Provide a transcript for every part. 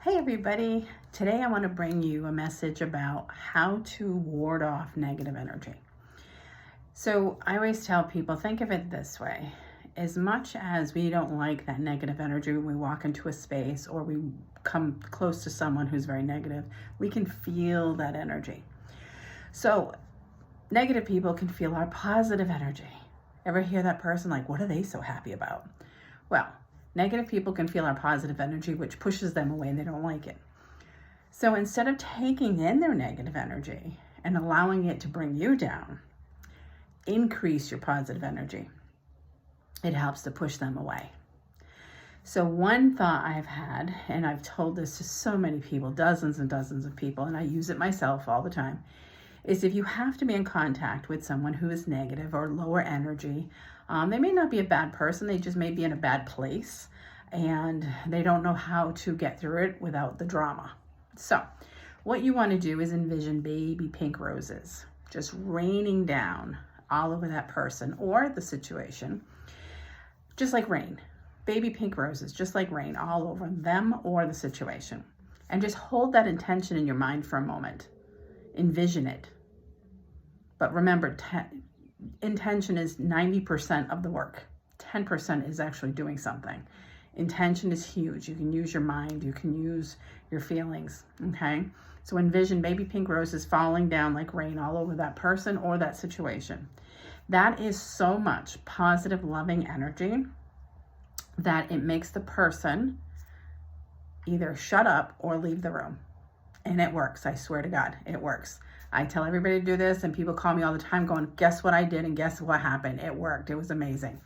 Hey everybody, today I want to bring you a message about how to ward off negative energy. So I always tell people, think of it this way. As much as we don't like that negative energy when we walk into a space or we come close to someone who's very negative, we can feel that energy. So negative people can feel our positive energy. Ever hear that person like, what are they so happy about? Well, negative people can feel our positive energy, which pushes them away and they don't like it. So instead of taking in their negative energy and allowing it to bring you down, increase your positive energy. It helps to push them away. So one thought I've had, and I've told this to so many people, dozens and dozens of people, and I use it myself all the time, is if you have to be in contact with someone who is negative or lower energy, they may not be a bad person, they just may be in a bad place and they don't know how to get through it without the drama. So what you want to do is envision baby pink roses just raining down all over that person or the situation, just like rain. Baby pink roses, just like rain, all over them or the situation. And just hold that intention in your mind for a moment. Envision it. But remember, intention is 90% of the work. 10% is actually doing something. Intention is huge. You can use your mind. You can use your feelings, okay? So envision baby pink roses falling down like rain all over that person or that situation. That is so much positive, loving energy that it makes the person either shut up or leave the room. And it works. I swear to God, it works. I tell everybody to do this and people call me all the time going, guess what I did and guess what happened? It worked. It was amazing.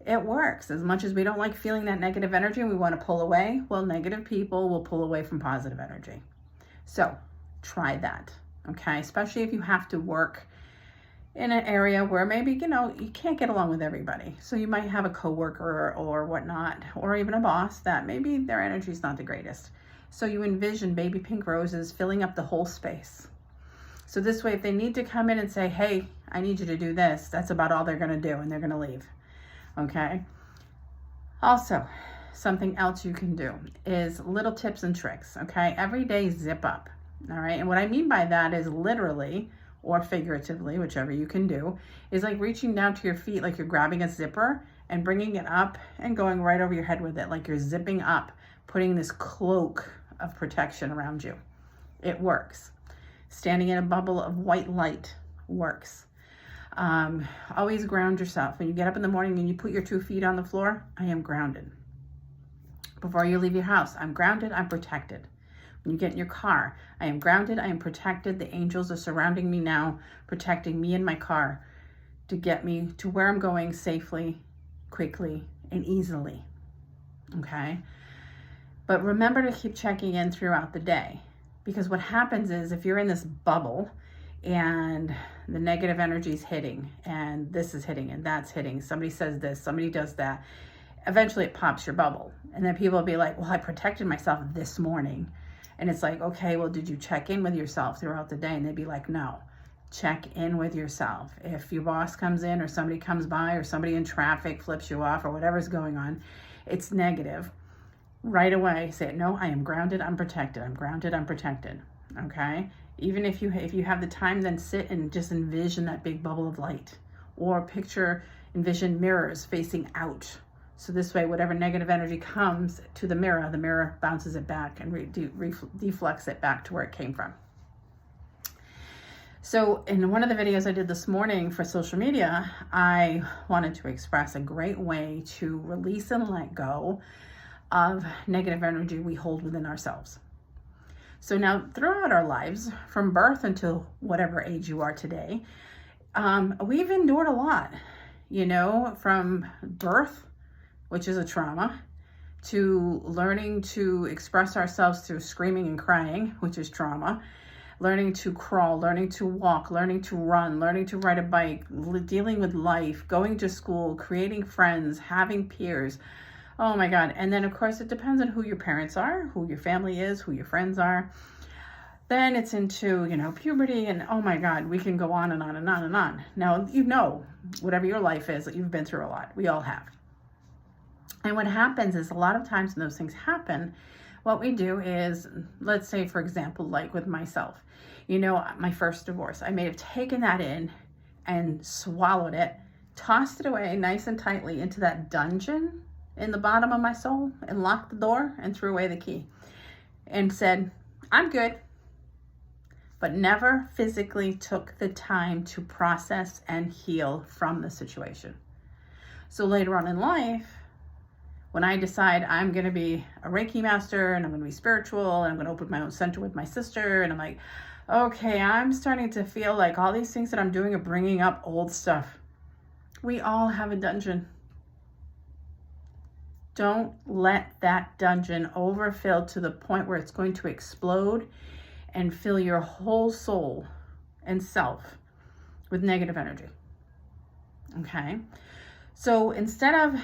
It works. As much as we don't like feeling that negative energy and we want to pull away, well, negative people will pull away from positive energy. So try that, okay? Especially if you have to work in an area where maybe, you can't get along with everybody. So you might have a coworker or whatnot, or even a boss that maybe their energy is not the greatest. So you envision baby pink roses filling up the whole space. So this way, if they need to come in and say, hey, I need you to do this, that's about all they're going to do and they're going to leave. Okay. Also, something else you can do is little tips and tricks. Okay. Every day, zip up. All right. And what I mean by that is literally or figuratively, whichever you can do, is like reaching down to your feet like you're grabbing a zipper and bringing it up and going right over your head with it, like you're zipping up, putting this cloak of protection around you. It works. Standing in a bubble of white light works. Always ground yourself. When you get up in the morning and you put your 2 feet on the floor, I am grounded. Before you leave your house, I'm grounded, I'm protected. When you get in your car, I am grounded, I am protected. The angels are surrounding me now, protecting me and my car to get me to where I'm going safely, quickly, and easily. Okay? But remember to keep checking in throughout the day, because what happens is if you're in this bubble and the negative energy is hitting and this is hitting and that's hitting, somebody says this, somebody does that, eventually it pops your bubble. And then people will be like, well, I protected myself this morning. And it's like, okay, well, did you check in with yourself throughout the day? And they'd be like, no, check in with yourself. If your boss comes in or somebody comes by or somebody in traffic flips you off or whatever's going on, it's negative. Right away, say, no, I am grounded, I'm protected. I'm grounded, I'm protected. Okay? Even if you have the time, then sit and just envision that big bubble of light. Or envision mirrors facing out. So this way, whatever negative energy comes to the mirror bounces it back and deflects it back to where it came from. So in one of the videos I did this morning for social media, I wanted to express a great way to release and let go of negative energy we hold within ourselves. So now throughout our lives, from birth until whatever age you are today, we've endured a lot, from birth, which is a trauma, to learning to express ourselves through screaming and crying, which is trauma, learning to crawl, learning to walk, learning to run, learning to ride a bike, dealing with life, going to school, creating friends, having peers. Oh my God. And then of course it depends on who your parents are, who your family is, who your friends are. Then it's into, puberty, and oh my God, we can go on and on and on and on. Now, whatever your life is, that you've been through a lot. We all have. And what happens is a lot of times when those things happen, what we do is, let's say, for example, like with myself, my first divorce, I may have taken that in and swallowed it, tossed it away nice and tightly into that dungeon in the bottom of my soul, and locked the door and threw away the key and said, I'm good, but never physically took the time to process and heal from the situation. So later on in life, when I decide I'm going to be a Reiki master and I'm going to be spiritual and I'm going to open my own center with my sister, and I'm like, okay, I'm starting to feel like all these things that I'm doing are bringing up old stuff. We all have a dungeon. Don't let that dungeon overfill to the point where it's going to explode and fill your whole soul and self with negative energy. Okay? So instead of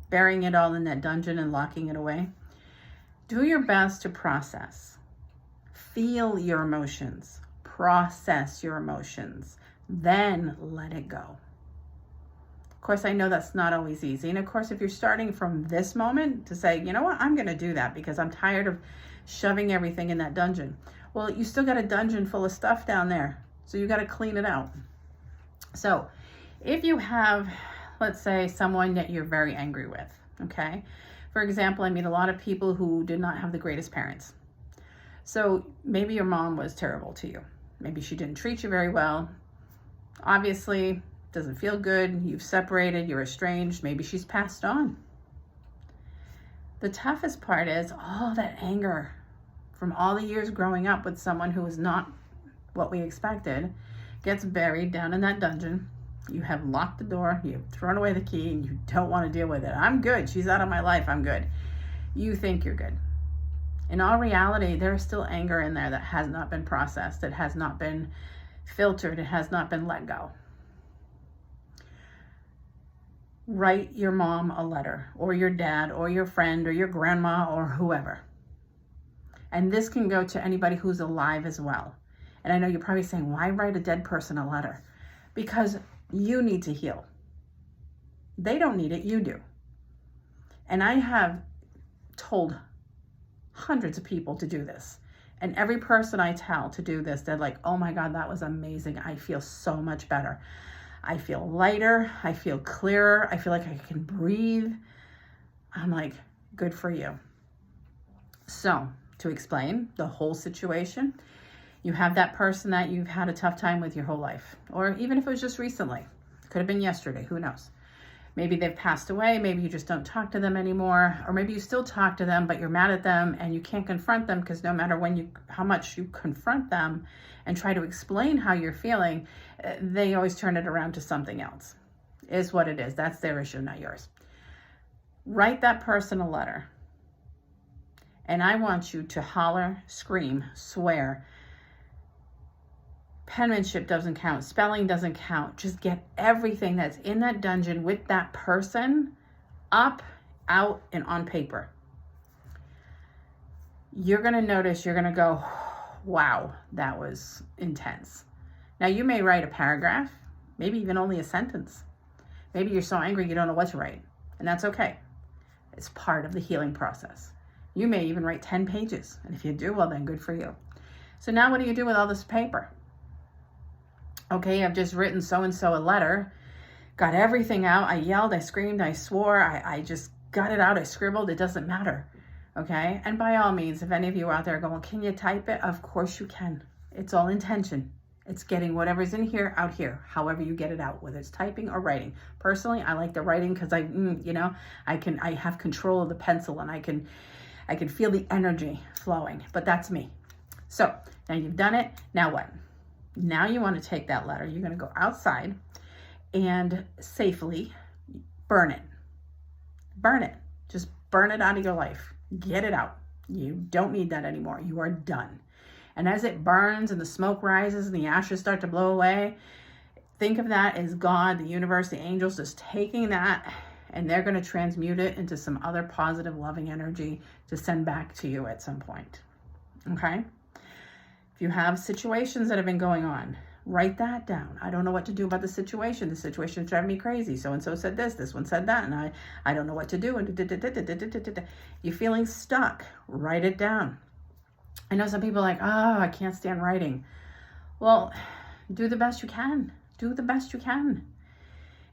burying it all in that dungeon and locking it away, do your best to process. Feel your emotions. Process your emotions. Then let it go. Of course, I know that's not always easy. And of course, if you're starting from this moment to say, you know what, I'm going to do that because I'm tired of shoving everything in that dungeon. Well, you still got a dungeon full of stuff down there. So you got to clean it out. So if you have, let's say, someone that you're very angry with, okay? For example, I meet a lot of people who did not have the greatest parents. So maybe your mom was terrible to you. Maybe she didn't treat you very well. Obviously, doesn't feel good. You've separated, you're estranged. Maybe she's passed on. The toughest part is all that anger from all the years growing up with someone who was not what we expected gets buried down in that dungeon. You have locked the door, you've thrown away the key, and you don't want to deal with it. I'm good. She's out of my life. I'm good. You think you're good. In all reality, there is still anger in there that has not been processed. It has not been filtered. It has not been let go. Write your mom a letter, or your dad, or your friend, or your grandma, or whoever. And this can go to anybody who's alive as well. And I know you're probably saying, why write a dead person a letter? Because you need to heal. They don't need it, you do. And I have told hundreds of people to do this. And every person I tell to do this, they're like, oh my God, that was amazing. I feel so much better. I feel lighter. I feel clearer. I feel like I can breathe. I'm like, good for you. So to explain the whole situation, you have that person that you've had a tough time with your whole life, or even if it was just recently, could have been yesterday, who knows? Maybe they've passed away, maybe you just don't talk to them anymore, or maybe you still talk to them, but you're mad at them and you can't confront them because no matter how much you confront them and try to explain how you're feeling, they always turn it around to something else. Is what it is. That's their issue, not yours. Write that person a letter. And I want you to holler, scream, swear. Penmanship doesn't count. Spelling doesn't count. Just get everything that's in that dungeon with that person up, out, and on paper. You're going to notice, you're going to go, wow, that was intense. Now, you may write a paragraph, maybe even only a sentence. Maybe you're so angry you don't know what to write, and that's okay. It's part of the healing process. You may even write 10 pages, and if you do, well, then good for you. So now what do you do with all this paper? Okay, I've just written so-and-so a letter, got everything out. I yelled, I screamed, I swore, I just got it out, I scribbled, it doesn't matter. Okay, and by all means, if any of you out there are going, can you type it? Of course you can. It's all intention. It's getting whatever's in here out here, however you get it out, whether it's typing or writing. Personally, I like the writing because I have control of the pencil and I can feel the energy flowing, but that's me. So now you've done it. Now what? Now you want to take that letter. You're going to go outside and safely burn it. Burn it. Just burn it out of your life. Get it out. You don't need that anymore. You are done. And as it burns and the smoke rises and the ashes start to blow away, think of that as God, the universe, the angels just taking that, and they're going to transmute it into some other positive, loving energy to send back to you at some point. Okay? If you have situations that have been going on Write that down. I don't know what to do about the situation. The situation is driving me crazy. So-and-so said this one said that, and I don't know what to do. And you're feeling stuck. Write it down. I know some people are like, oh, I can't stand writing. Well, do the best you can. Do the best you can.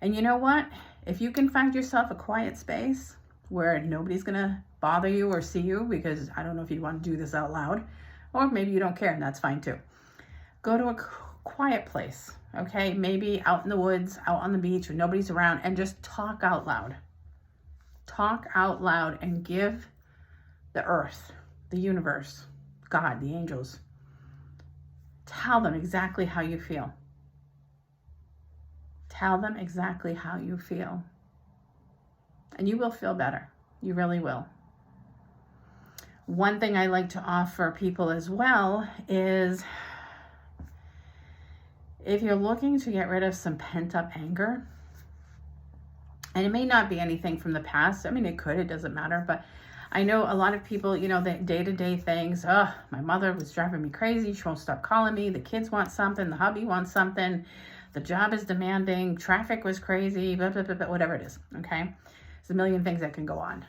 And you know what? If you can find yourself a quiet space where nobody's going to bother you or see you, because I don't know if you want to do this out loud, or maybe you don't care, and that's fine too. Go to a quiet place, okay? Maybe out in the woods, out on the beach, where nobody's around, and just talk out loud. Talk out loud and give the earth, the universe, God, the angels, tell them exactly how you feel. Tell them exactly how you feel. And you will feel better. You really will. One thing I like to offer people as well is, if you're looking to get rid of some pent-up anger, and it may not be anything from the past. I mean, it could, it doesn't matter. But I know a lot of people, you know, the day-to-day things. Oh, my mother was driving me crazy. She won't stop calling me. The kids want something. The hubby wants something. The job is demanding. Traffic was crazy. Blah, blah, blah, blah, whatever it is, okay? There's a million things that can go on.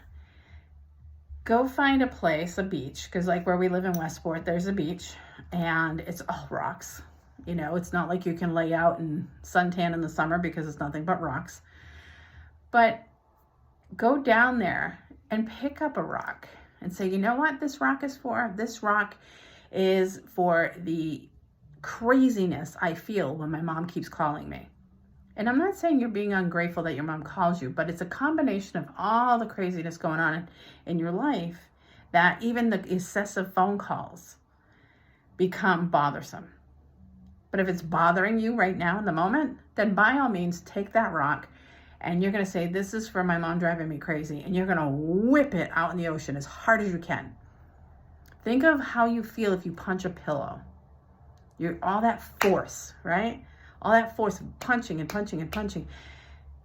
Go find a place, a beach, because like where we live in Westport, there's a beach, and it's all rocks. You know, it's not like you can lay out and suntan in the summer because it's nothing but rocks. But go down there and pick up a rock and say, you know what this rock is for? This rock is for the craziness I feel when my mom keeps calling me. And I'm not saying you're being ungrateful that your mom calls you, but it's a combination of all the craziness going on in your life that even the excessive phone calls become bothersome. But if it's bothering you right now in the moment, then by all means, take that rock and you're going to say, this is for my mom driving me crazy. And you're going to whip it out in the ocean as hard as you can. Think of how you feel if you punch a pillow. You're all that force, right? All that force of punching and punching and punching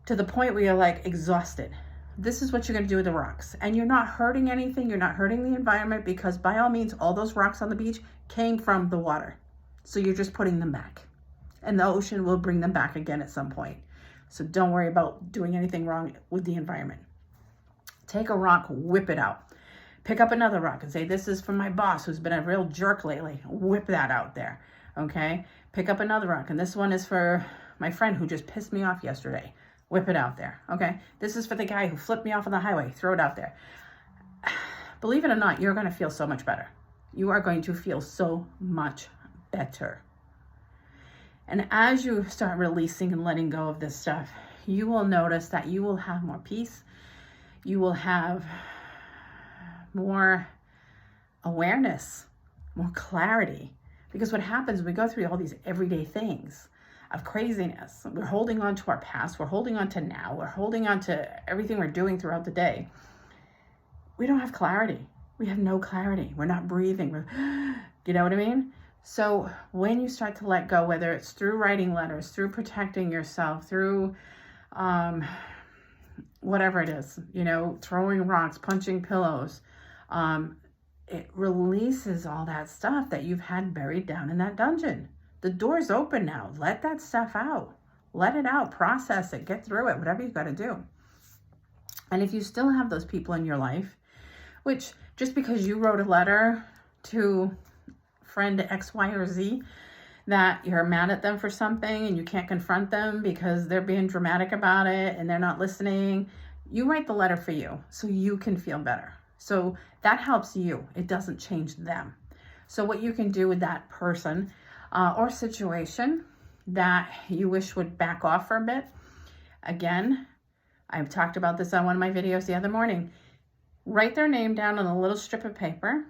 to the point where you're like exhausted. This is what you're going to do with the rocks. And you're not hurting anything. You're not hurting the environment, because by all means, all those rocks on the beach came from the water. So you're just putting them back. And the ocean will bring them back again at some point. So don't worry about doing anything wrong with the environment. Take a rock, whip it out. Pick up another rock and say, this is from my boss who's been a real jerk lately. Whip that out there, okay? Pick up another rock, and this one is for my friend who just pissed me off yesterday. Whip it out there, okay? This is for the guy who flipped me off on the highway. Throw it out there. Believe it or not, you're going to feel so much better. You are going to feel so much better. And as you start releasing and letting go of this stuff, you will notice that you will have more peace. You will have more awareness, more clarity. Because what happens, we go through all these everyday things of craziness. We're holding on to our past. We're holding on to now. We're holding on to everything we're doing throughout the day. We don't have clarity. We have no clarity. We're not breathing. You know what I mean? So when you start to let go, whether it's through writing letters, through protecting yourself, through whatever it is, you know, throwing rocks, punching pillows, it releases all that stuff that you've had buried down in that dungeon. The door's open now. Let that stuff out. Let it out. Process it. Get through it. Whatever you've got to do. And if you still have those people in your life, which just because you wrote a letter to friend X, Y, or Z, that you're mad at them for something and you can't confront them because they're being dramatic about it and they're not listening, you write the letter for you so you can feel better. So that helps you. It doesn't change them. So what you can do with that person or situation that you wish would back off for a bit. Again, I've talked about this on one of my videos the other morning. Write their name down on a little strip of paper,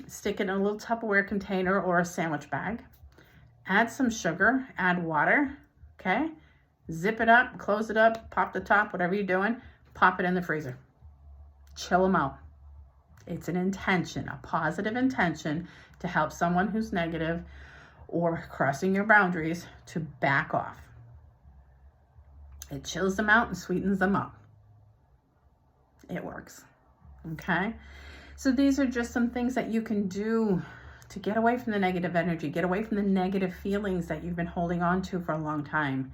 stick it in a little Tupperware container or a sandwich bag, add some sugar, add water, okay? Zip it up, close it up, pop the top, whatever you're doing, pop it in the freezer. Chill them out. It's an intention, a positive intention to help someone who's negative or crossing your boundaries to back off. It chills them out and sweetens them up. It works, okay? So these are just some things that you can do to get away from the negative energy, get away from the negative feelings that you've been holding on to for a long time.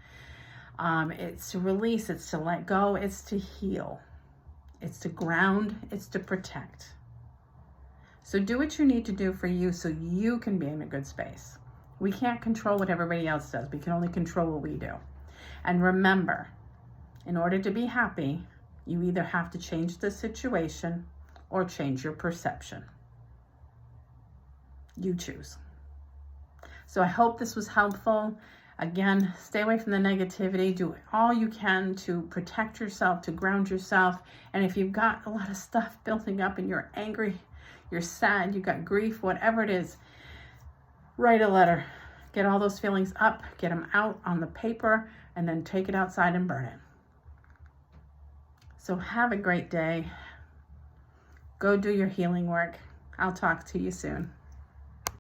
It's to release, it's to let go, it's to heal, it's to ground, it's to protect. So do what you need to do for you so you can be in a good space. We can't control what everybody else does. We can only control what we do. And remember, in order to be happy, you either have to change the situation or change your perception. You choose. So I hope this was helpful. Again, stay away from the negativity. Do all you can to protect yourself, to ground yourself. And if you've got a lot of stuff building up and you're angry, you're sad, you've got grief, whatever it is, write a letter. Get all those feelings up, get them out on the paper, and then take it outside and burn it. So have a great day. Go do your healing work. I'll talk to you soon.